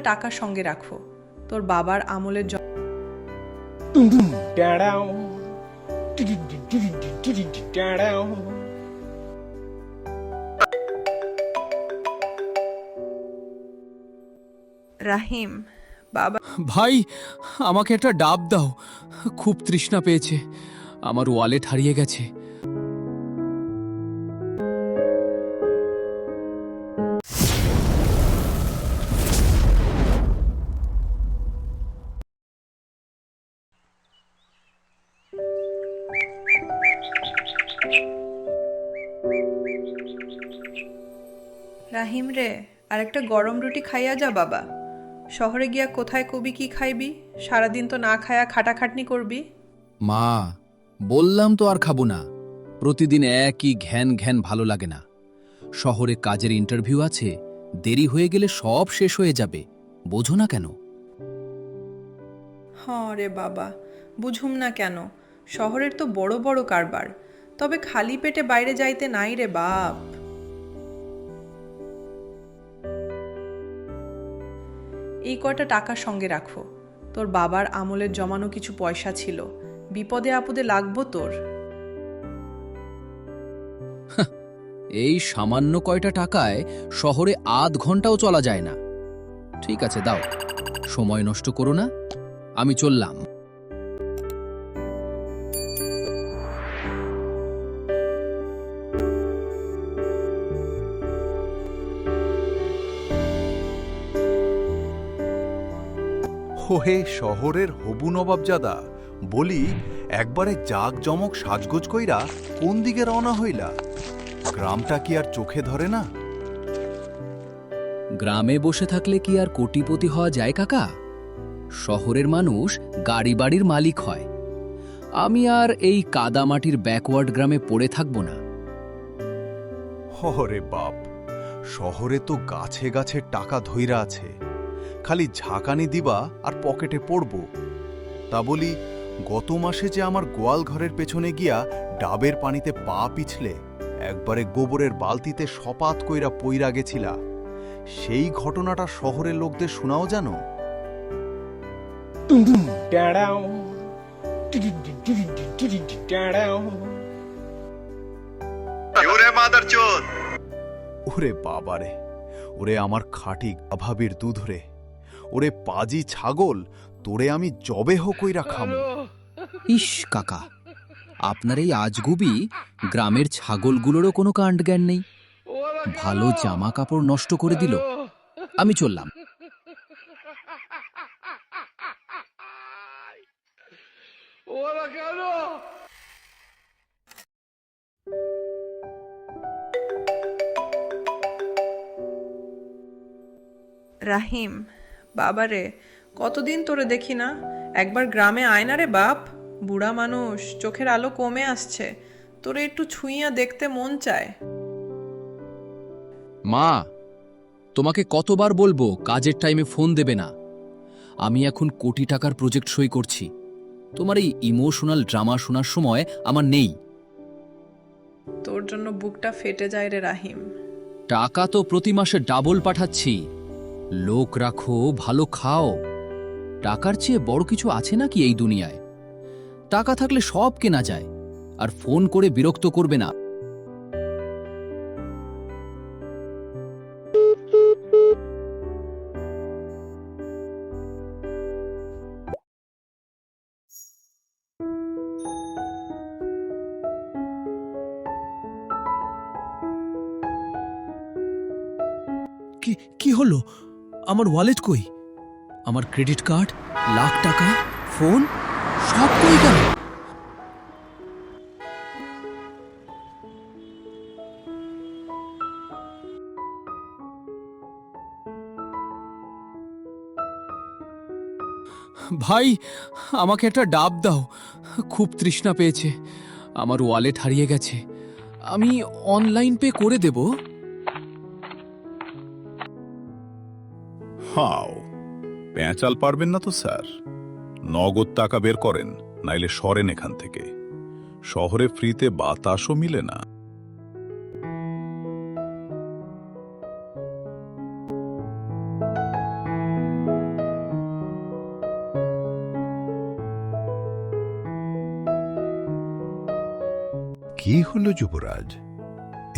টাকা সঙ্গে রাখো, তোর বাবার আমলের রাহিম, বাবা। ভাই, আমাকে একটা ডাব দাও, খুব তৃষ্ণা পেয়েছে। আমার ওয়ালেট হারিয়ে গেছে। রাহিম রে, আর একটা গরম রুটি খাইয়া যা বাবা। শহরে গিয়া কোথায় কবি কি খাইবি? সারাদিন তো না খায়া খাটাখাটনি করবি। মা, বললাম তো আর খাবো না। প্রতিদিন একই ঘ্যান ঘ্যান ভালো লাগে না। শহরে কাজের ইন্টারভিউ আছে, দেরি হয়ে গেলে সব শেষ হয়ে যাবে। বোঝো না কেন? হ্যাঁ রে বাবা, বুঝুম না কেন। শহরের তো বড় বড় কারবার, তবে খালি পেটে বাইরে যাইতে নাই রে বাপ। এই কয়টা টাকা সঙ্গে রাখো, তোর বাবার আমলের জমানো কিছু পয়সা ছিল, বিপদে আপদে লাগবো তোর। এই সামান্য কয়টা টাকায় শহরে আধ ঘন্টাও চলা যায় না। ঠিক আছে, দাও, সময় নষ্ট করো না, আমি চললাম। ওহে শহরের হবু নবাবজাদা, বলি একবারে জাঁকজমক সাজগোজ কইরা কোন দিকে রওনা হইলা? গ্রামটা কি আর চোখে ধরে না? গ্রামে বসে থাকলে কি আর কোটিপতি হওয়া যায় কাকা? শহরের মানুষ গাড়ি বাড়ির মালিক হয়। আমি আর এই কাদামাটির ব্যাকওয়ার্ড গ্রামে পড়ে থাকব না। হরে বাপ, শহরে তো গাছে গাছে টাকা ধইরা আছে, খালি ঝাঁকানি দিবা আর পকেটে পড়ব। তা বলি, গত মাসে যে আমার গোয়াল ঘরের পেছনে গিয়া ডাবের পানিতে পা পিছলে একবারে গোবরের বালতিতে সপাত কইরা পইরা গেছিলা, সেই ঘটনাটা শহরের লোকদের শোনাও জানো? ওরে বাবারে, ওরে আমার খাঁটি গাভাবির দুধরে, ওরে পাজি ছাগল, তোরে আমি জবেহ কইরা খামু। ইস কাকা, আপনার এই আজগুবি গ্রামের ছাগলগুলোরও কোনো কাণ্ডজ্ঞান নেই। ভালো জামা কাপড় নষ্ট করে দিল। আমি চললাম। রাহিম, বাবারে, কতদিন তোরে দেখি না। একবার গ্রামে আয় না রে বাপ। বুড়া মানুষ, চোখের আলো কমে আসছে, তোরে একটু ছুঁইয়া দেখতে মন চায়। মা, তোমাকে কতবার বলবো কাজের টাইমে ফোন দেবে না? আমি এখন কোটি টাকার প্রজেক্ট সই করছি। তোমার এই ইমোশনাল ড্রামা শোনার সময় আমার নেই। তোর জন্য বুকটা ফেটে যায় রে রাহিম। টাকা তো প্রতি মাসে ডাবল পাঠাচ্ছি। লোক রাখো, ভালো খাও। টাকার চেয়ে বড় কিছু আছে নাকি এই দুনিয়ায়? টাকা থাকলে সব কেনা যায়। আর ফোন করে বিরক্ত করবে না। কি কি হলো? আমার ওয়ালেট কই? আমার ক্রেডিট কার্ড, লাখ টাকা, ফোন, সব কই গেল? ভাই, আমাকে একটা ডাব দাও, খুব তৃষ্ণা পেয়েছে। আমার ওয়ালেট হারিয়ে গেছে। আমি অনলাইন পে করে দেব। হাও, পেঁচাল পারবেন না তো স্যার? নগদ টাকা বের করেন, নাইলে সরেন এখান থেকে। শহরে ফ্রিতে বাতাসও মিলে না। কি হলো যুবরাজ?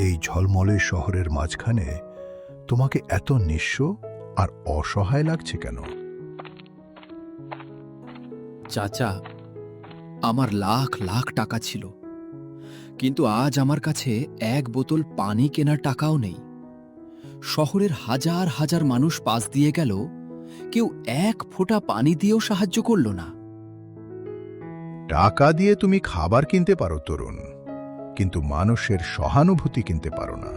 এই ঝলমলে শহরের মাঝখানে তোমাকে এত নিঃস্ব আর অসহায় লাগছে কেন? চাচা, আমার লাখ লাখ টাকা ছিল, কিন্তু আজ আমার কাছে এক বোতল পানি কেনার টাকাও নেই। শহরের হাজার হাজার মানুষ পাশ দিয়ে গেল, কেউ এক ফোঁটা পানি দিয়েও সাহায্য করল না। টাকা দিয়ে তুমি খাবার কিনতে পারো তরুণ, কিন্তু মানুষের সহানুভূতি কিনতে পারো না।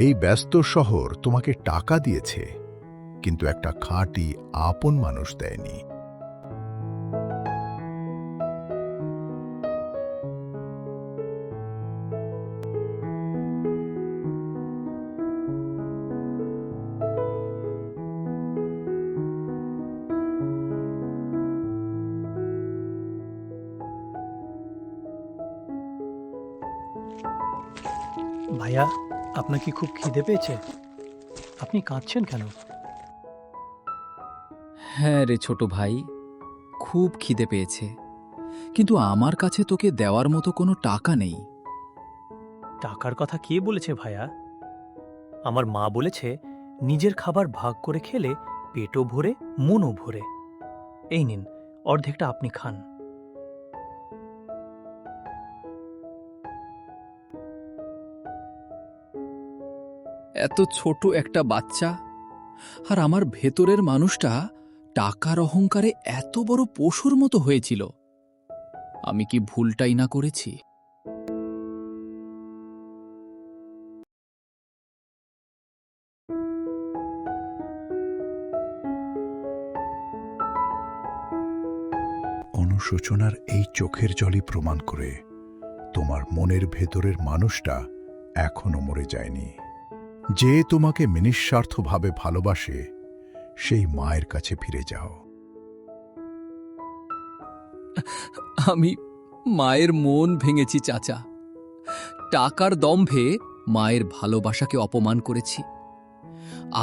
এই ব্যস্ত শহর তোমাকে টাকা দিয়েছে, কিন্তু একটা খাঁটি আপন মানুষ দেয়নি। ভাইয়া, আপনার কি খুব খিদে পেয়েছে? আপনি কাঁদছেন কেন? হ্যাঁ রে ছোট ভাই, খুব খিদে পেয়েছে, কিন্তু আমার কাছে তোকে দেওয়ার মতো কোনো টাকা নেই। টাকার কথা কে বলেছে ভাইয়া? আমার মা বলেছে নিজের খাবার ভাগ করে খেলে পেটও ভরে মনও ভরে। এই নিন, অর্ধেকটা আপনি খান। এত ছোট একটা বাচ্চা, আর আমার ভেতরের মানুষটা টাকার অহংকারে এত বড় পশুর মতো হয়েছিল। আমি কি ভুলটাই না করেছি? অনুশোচনার এই চোখের জলই প্রমাণ করে তোমার মনের ভেতরের মানুষটা এখনো মরে যায়নি। যে তোমাকে নিঃস্বার্থভাবে ভালোবাসে, সেই মায়ের কাছে ফিরে যাও। আমি মায়ের মন ভেঙেছি চাচা। টাকার দম্ভে মায়ের ভালোবাসাকে অপমান করেছি।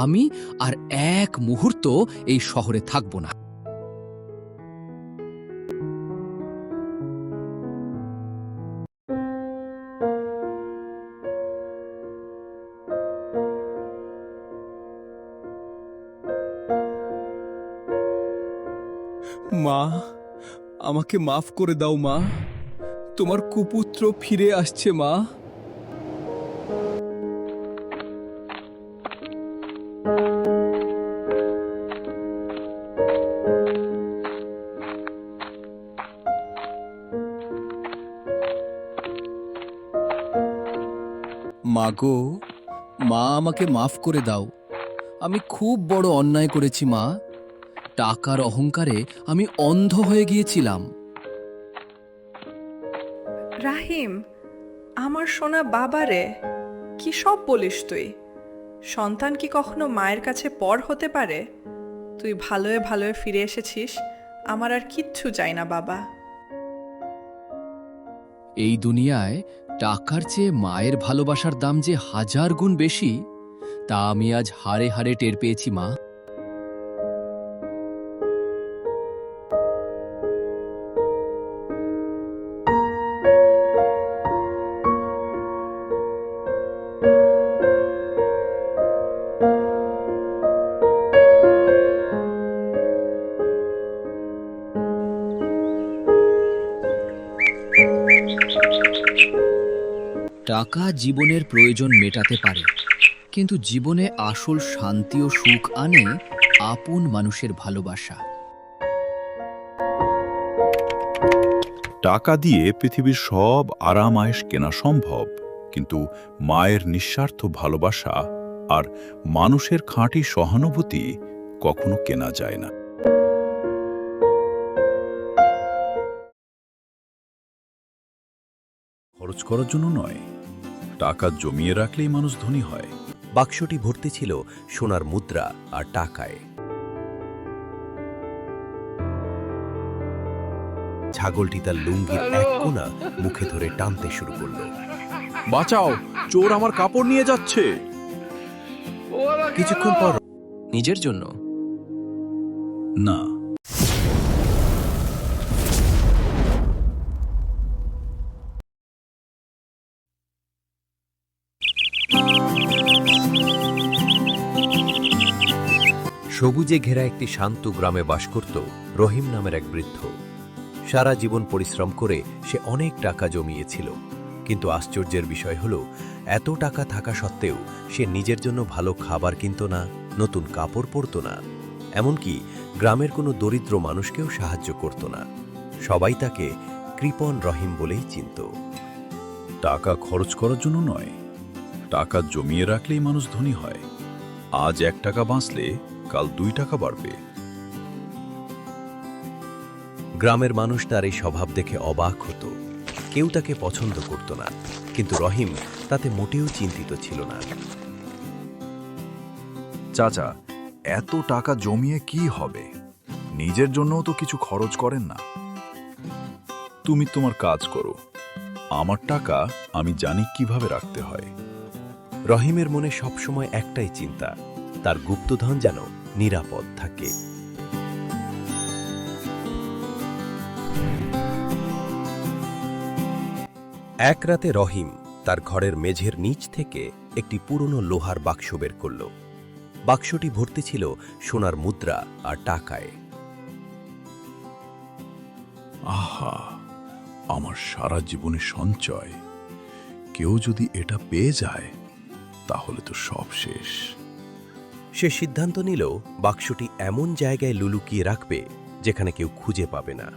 আমি আর এক মুহূর্ত এই শহরে থাকব না। মা, আমাকে মাফ করে দাও মা। তোমার কুপুত্র ফিরে আসছে মা। মাগো, মা আমাকে মাফ করে দাও। আমি খুব বড় অন্যায় করেছি মা। টাকার অহংকারে আমি অন্ধ হয়ে গিয়েছিলাম। রাহিম, আমার সোনা বাবারে, কি সব বলিস তুই? সন্তান কি কখনো মায়ের কাছে পর হতে পারে? তুই ভালোয় ভালোয় ফিরে এসেছিস, আমার আর কিচ্ছু চাই না বাবা। এই দুনিয়ায় টাকার চেয়ে মায়ের ভালোবাসার দাম যে হাজার গুণ বেশি, তা আমি আজ হাড়ে হাড়ে টের পেয়েছি মা। টাকা জীবনের প্রয়োজন মেটাতে পারে, কিন্তু জীবনে আসল শান্তি ও সুখ আনে আপন মানুষের ভালোবাসা। টাকা দিয়ে পৃথিবীর সব আরাম আয়েশ কেনা সম্ভব, কিন্তু মায়ের নিঃস্বার্থ ভালোবাসা আর মানুষের খাঁটি সহানুভূতি কখনো কেনা যায় না। খরচ করার জন্য নয়, টাকা জমিয়ে রাখলেই মানুষ ধনী হয়। বাক্সটি ভর্তি ছিল সোনার মুদ্রা আর টাকায়। ছাগলটি তার লুঙ্গির এক কোণা মুখে ধরে টানতে শুরু করল। বাঁচাও, চোর আমার কাপড় নিয়ে যাচ্ছে। কিছুক্ষণ পর নিজের জন্য না, সবুজে ঘেরা একটি শান্ত গ্রামে বাস করত রহিম নামের এক বৃদ্ধ। সারা জীবন পরিশ্রম করে সে অনেক টাকা জমিয়েছিল, কিন্তু আশ্চর্যের বিষয় হল এত টাকা থাকা সত্ত্বেও সে নিজের জন্য ভালো খাবার কিনত না, নতুন কাপড় পরত না, এমনকি গ্রামের কোনো দরিদ্র মানুষকেও সাহায্য করত না। সবাই তাকে কৃপণ রহিম বলেই চিনত। টাকা খরচ করার জন্য নয়, টাকা জমিয়ে রাখলেই মানুষ ধনী হয়। আজ 1 টাকা বাঁচলে কাল 2 টাকা বাড়বে। গ্রামের মানুষ তার এই স্বভাব দেখে অবাক হতো। কেউ তাকে পছন্দ করত না, কিন্তু রহিম তাতে মোটেও চিন্তিত ছিল না। চাচা, এত টাকা জমিয়ে কি হবে? নিজের জন্যও তো কিছু খরচ করেন না। তুমি তোমার কাজ করো, আমার টাকা আমি জানি কিভাবে রাখতে হয়। রহিমের মনে সবসময় একটাই চিন্তা, তার গুপ্তধন যেন নিরাপদ থাকে। এক রাতে রহিম তার ঘরের মেঝের নিচ থেকে একটি পুরনো লোহার বাক্স বের করল। বাক্সটি ভর্তি ছিল সোনার মুদ্রা আর টাকায়। আহা, আমার সারা জীবনের সঞ্চয়, কেউ যদি এটা পেয়ে যায় তাহলে তো সব শেষ। সে সিদ্ধান্ত নিল বাক্সটি এমন জায়গায় লুলুকিয়ে রাখবে যেখানে কেউ খুঁজে পাবে না।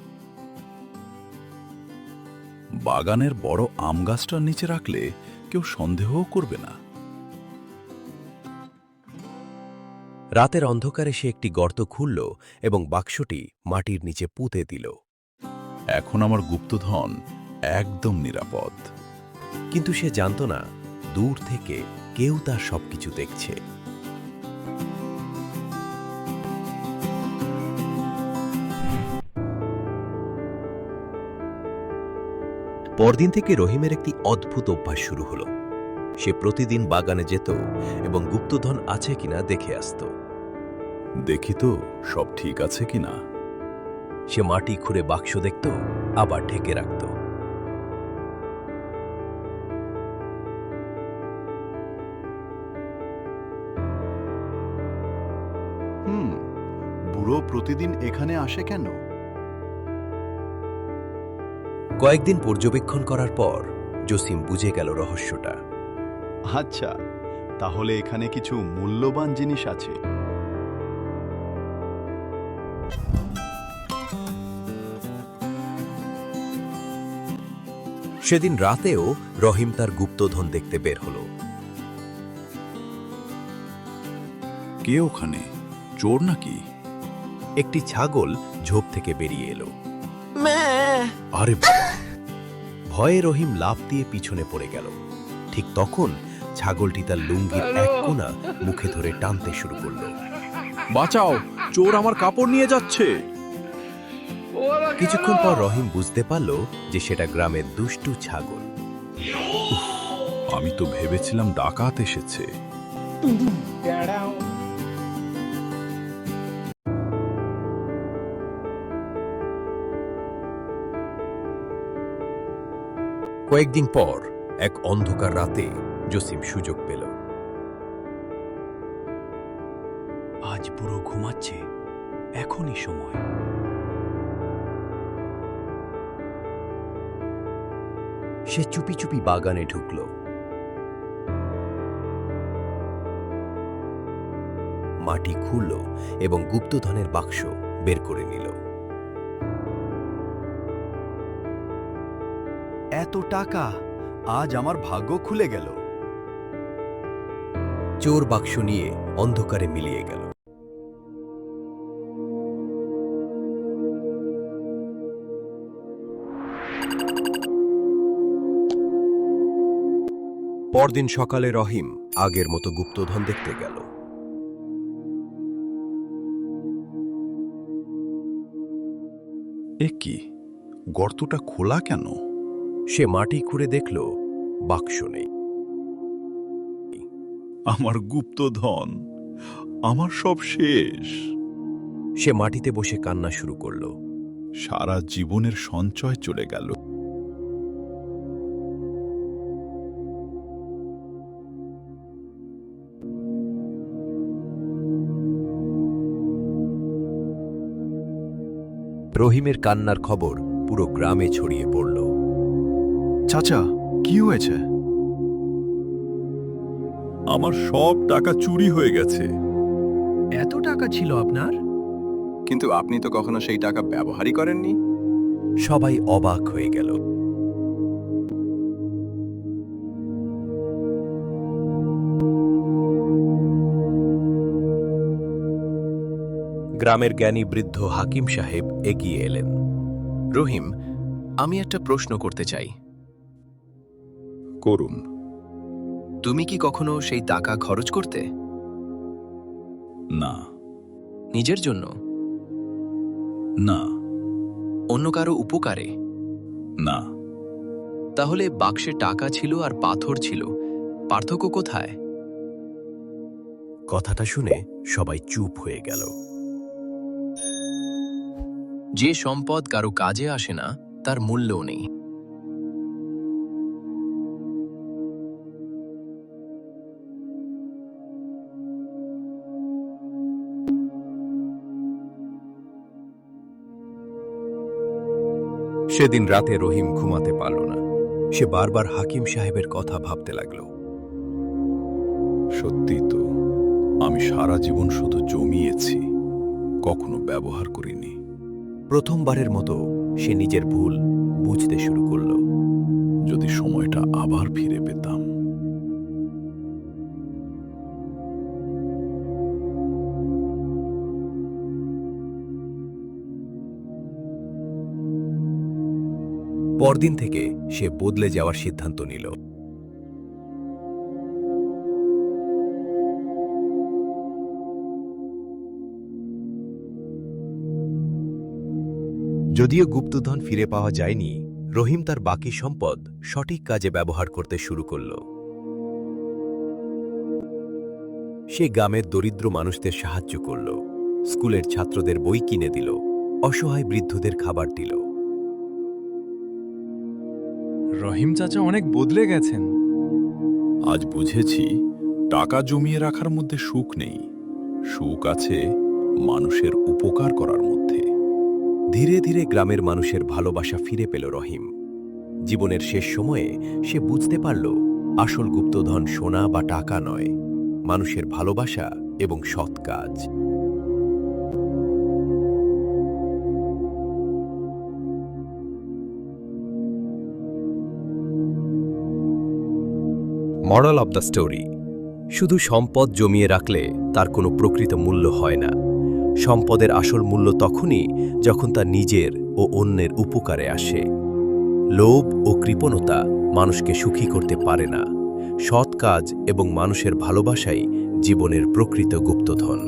বাগানের বড় আম গাছটার নিচে রাখলে কেউ সন্দেহও করবে না। রাতের অন্ধকারে সে একটি গর্ত খুলল এবং বাক্সটি মাটির নিচে পুঁতে দিল। এখন আমার গুপ্তধন একদম নিরাপদ। কিন্তু সে জানত না, দূর থেকে কেউ তার সবকিছু দেখছে। পরদিন থেকে রহিমের একটি অদ্ভুত অভ্যাস শুরু হলো। সে প্রতিদিন বাগানে যেত এবং গুপ্তধন আছে কিনা দেখে আসত। দেখি তো সব ঠিক আছে কিনা। সে মাটি খুঁড়ে বাক্স দেখত, আবার ঢেকে রাখত। বুড়ো প্রতিদিন এখানে আসে কেন? কয়েকদিন পর্যবেক্ষণ করার পর জসিম বুঝে গেল রহস্যটা। আচ্ছা, তাহলে এখানে কিছু মূল্যবান জিনিস আছে। সেদিন রাতেও রহিম তার গুপ্তধন দেখতে বের হল। কে ওখানে? চোর নাকি? একটি ছাগল ঝোপ থেকে বেরিয়ে এলো। আরে বাবা! ভয়ে রহিম লাফ দিয়ে পিছনে পড়ে গেল। ঠিক তখন ছাগলটি তার লুঙ্গির এক কোণা মুখে ধরে টানতে শুরু করল। বাঁচাও, চোর আমার কাপড় নিয়ে যাচ্ছে। কিছুক্ষণ পর রহিম বুঝতে পারল যে সেটা গ্রামের দুষ্টু ছাগল। আমি তো ভেবেছিলাম ডাকাত এসেছে। কয়েকদিন পর এক অন্ধকার রাতে জসিম সুযোগ পেল। আজ বুড়ো ঘুমাচ্ছে, এখনই সময়। সে চুপি চুপি বাগানে ঢুকল। মাটি খুলল এবং গুপ্তধনের বাক্স বের করে নিল। এত টাকা! আজ আমার ভাগ্য খুলে গেল। চোর বাক্স নিয়ে অন্ধকারে মিলিয়ে গেল। পরদিন সকালে রহিম আগের মতো গুপ্তধন দেখতে গেল। এ কি, গর্তটা খোলা কেন? সে মাটি খুঁড়ে দেখল, বাক্স নেই। আমার গুপ্তধন, আমার সব শেষ। সে মাটিতে বসে কান্না শুরু করল। সারা জীবনের সঞ্চয় চলে গেল। রহিমের কান্নার খবর পুরো গ্রামে ছড়িয়ে পড়ল। চাচা, কি হয়েছে? আমার সব টাকা চুরি হয়ে গেছে। এত টাকা ছিল আপনার? কিন্তু আপনি তো কখনো সেই টাকা ব্যবহারই করেননি। সবাই অবাক হয়ে গেল। গ্রামের জ্ঞানী বৃদ্ধ হাকিম সাহেব এগিয়ে এলেন। রহিম, আমি একটা প্রশ্ন করতে চাই। করুন। তুমি কি কখনো সেই টাকা খরচ করতে? না। নিজের জন্য? না। অন্য কারো উপকারে? না। তাহলে বাক্সে টাকা ছিল আর পাথর ছিল, পার্থক্য কোথায়? কথাটা শুনে সবাই চুপ হয়ে গেল। যে সম্পদ কারো কাজে আসে না, তার মূল্যও নেই। সেদিন রাতে রহিম ঘুমাতে পারল না। সে বারবার হাকিম সাহেবের কথা ভাবতে লাগল। সত্যি তো, আমি সারা জীবন শুধু জমিয়েছি, কখনো ব্যবহার করিনি। প্রথমবারের মতো সে নিজের ভুল বুঝতে শুরু করল। যদি সময়টা আবার ফিরে পেতাম। পরদিন থেকে সে বদলে যাওয়ার সিদ্ধান্ত নিল। যদিও গুপ্তধন ফিরে পাওয়া যায়নি, রহিম তার বাকি সম্পদ সঠিক কাজে ব্যবহার করতে শুরু করল। সে গ্রামের দরিদ্র মানুষদের সাহায্য করল, স্কুলের ছাত্রদের বই কিনে দিল, অসহায় বৃদ্ধদের খাবার দিল। রহিম চাচা অনেক বদলে গেছেন। আজ বুঝেছি, টাকা জমিয়ে রাখার মধ্যে সুখ নেই, সুখ আছে মানুষের উপকার করার মধ্যে। ধীরে ধীরে গ্রামের মানুষের ভালোবাসা ফিরে পেল রহিম। জীবনের শেষ সময়ে সে বুঝতে পারল, আসল গুপ্তধন সোনা বা টাকা নয়, মানুষের ভালোবাসা এবং সৎ কাজ। মরাল অব দ্য স্টোরি: শুধু সম্পদ জমিয়ে রাখলে তার কোনো প্রকৃত মূল্য হয় না। সম্পদের আসল মূল্য তখনই যখন তা নিজের ও অন্যের উপকারে আসে। লোভ ও কৃপণতা মানুষকে সুখী করতে পারে না। সৎ কাজ এবং মানুষের ভালোবাসাই জীবনের প্রকৃত গুপ্তধন।